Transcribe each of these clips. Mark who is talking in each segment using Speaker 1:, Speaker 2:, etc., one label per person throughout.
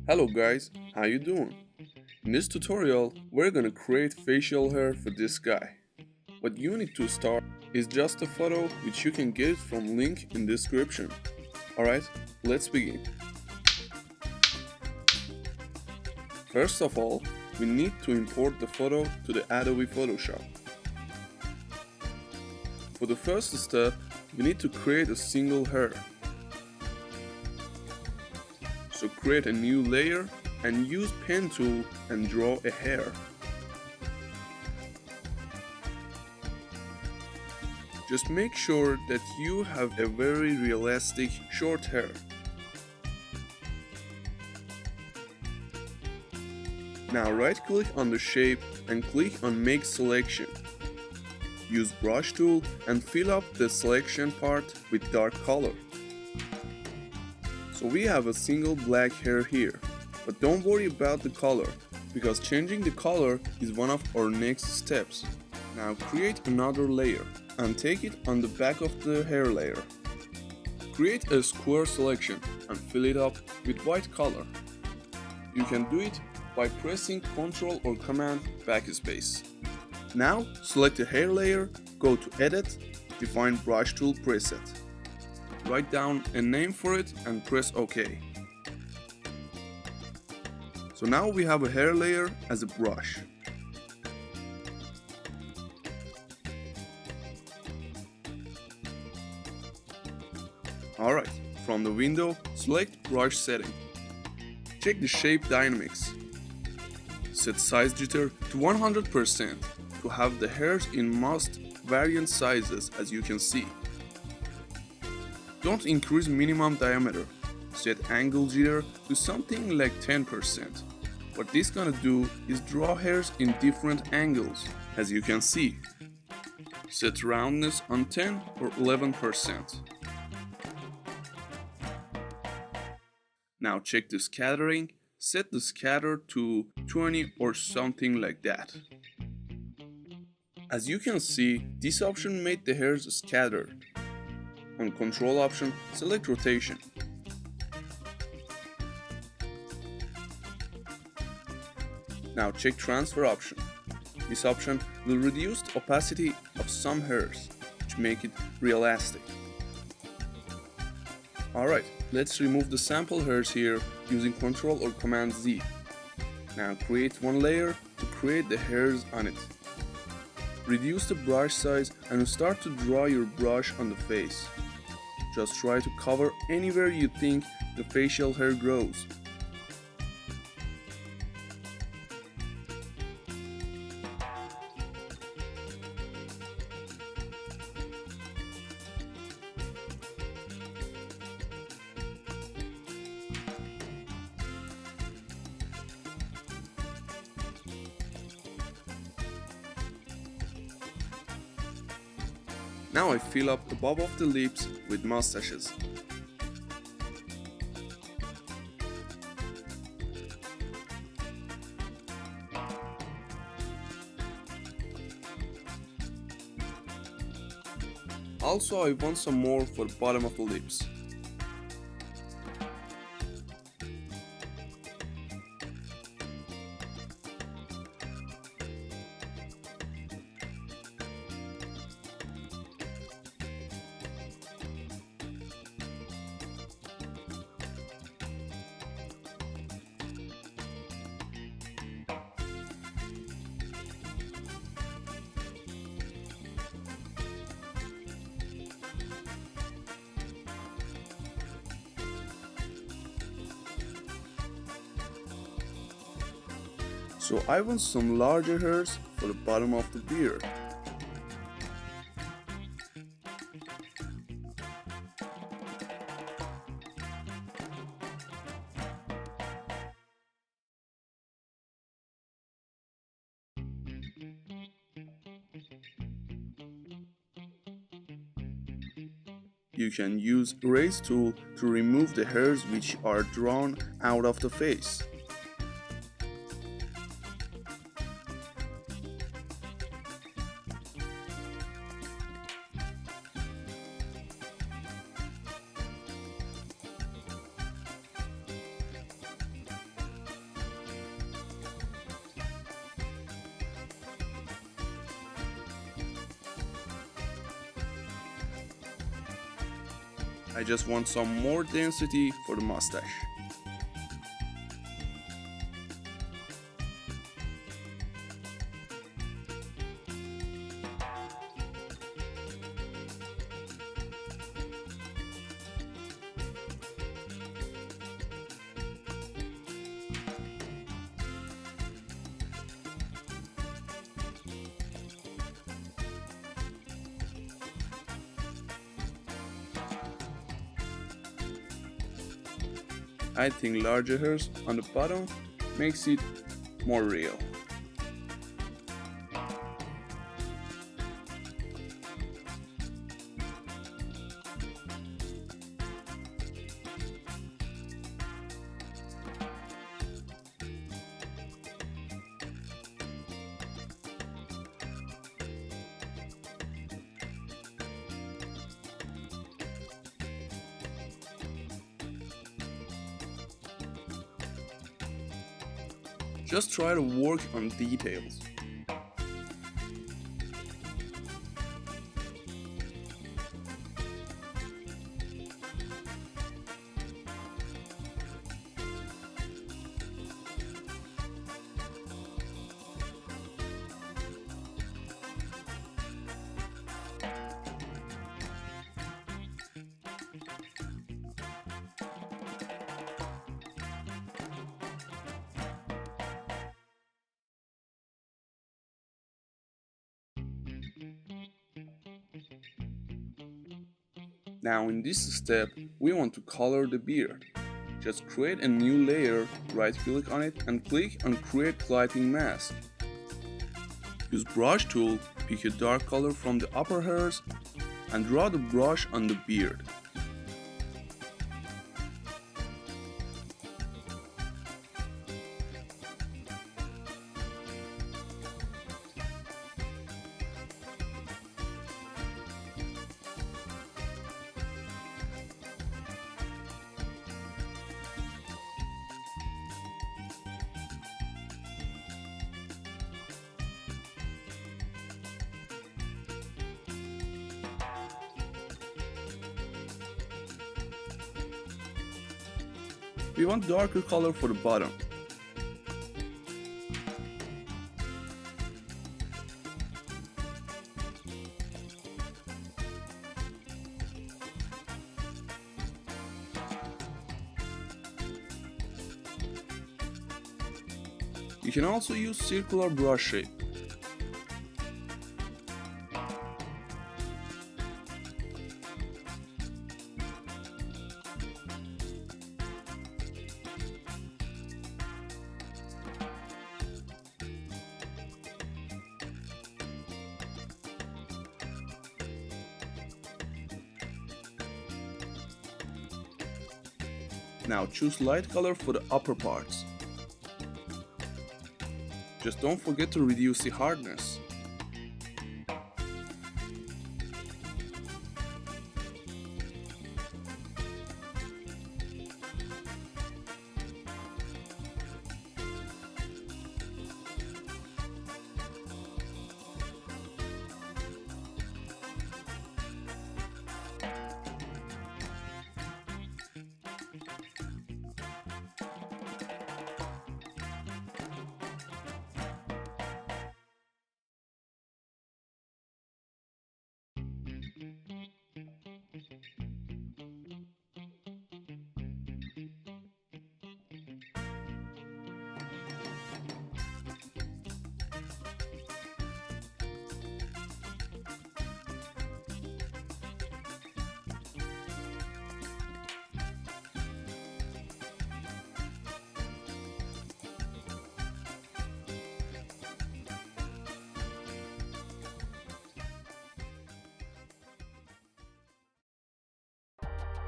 Speaker 1: Hello guys, how you doing? In this tutorial, we're gonna create facial hair for this guy. What you need to start is just a photo which you can get from link in description. Alright, let's begin. First of all, we need to import the photo to the Adobe Photoshop. For the first step, we need to create a single hair. So create a new layer and use pen tool and draw a hair. Just make sure that you have a very realistic short hair. Now right click on the shape and click on make selection. Use brush tool and fill up the selection part with dark color. So we have a single black hair here, but don't worry about the color, because changing the color is one of our next steps. Now create another layer and take it on the back of the hair layer. Create a square selection and fill it up with white color. You can do it by pressing Ctrl or Command backspace. Now select the hair layer, go to Edit, define brush tool preset. Write down a name for it and press OK. So now we have a hair layer as a brush. Alright, from the window, select brush setting. Check the shape dynamics. Set size jitter to 100% to have the hairs in most variant sizes, as you can see. Don't increase minimum diameter. Set angle jitter to something like 10%. What this gonna do is draw hairs in different angles, as you can see. Set roundness on 10 or 11%. Now check the scattering. Set the scatter to 20 or something like that. As you can see, this option made the hairs scattered. On control option, select rotation. Now check transfer option. This option will reduce the opacity of some hairs, which make it realistic. Alright, let's remove the sample hairs here using Ctrl or Command Z. Now create one layer to create the hairs on it. Reduce the brush size and start to draw your brush on the face. Just try to cover anywhere you think the facial hair grows. Now I fill up the bob of the lips with mustaches. Also I want some more for the bottom of the lips. So I want some larger hairs for the bottom of the beard. You can use erase tool to remove the hairs which are drawn out of the face. I just want some more density for the mustache. I think larger hairs on the bottom makes it more real. Just try to work on details. Now in this step, we want to color the beard. Just create a new layer, right click on it and click on create gliding mask. Use brush tool, pick a dark color from the upper hairs and draw the brush on the beard. We want darker color for the bottom. You can also use circular brush shape. Now choose light color for the upper parts. Just don't forget to reduce the hardness.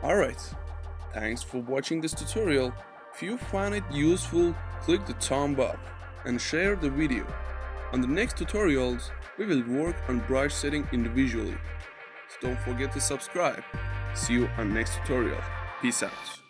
Speaker 1: Alright, thanks for watching this tutorial. If you found it useful, click the thumb up and share the video. On the next tutorials, we will work on brush setting individually. So don't forget to subscribe. See you on next tutorial. Peace out.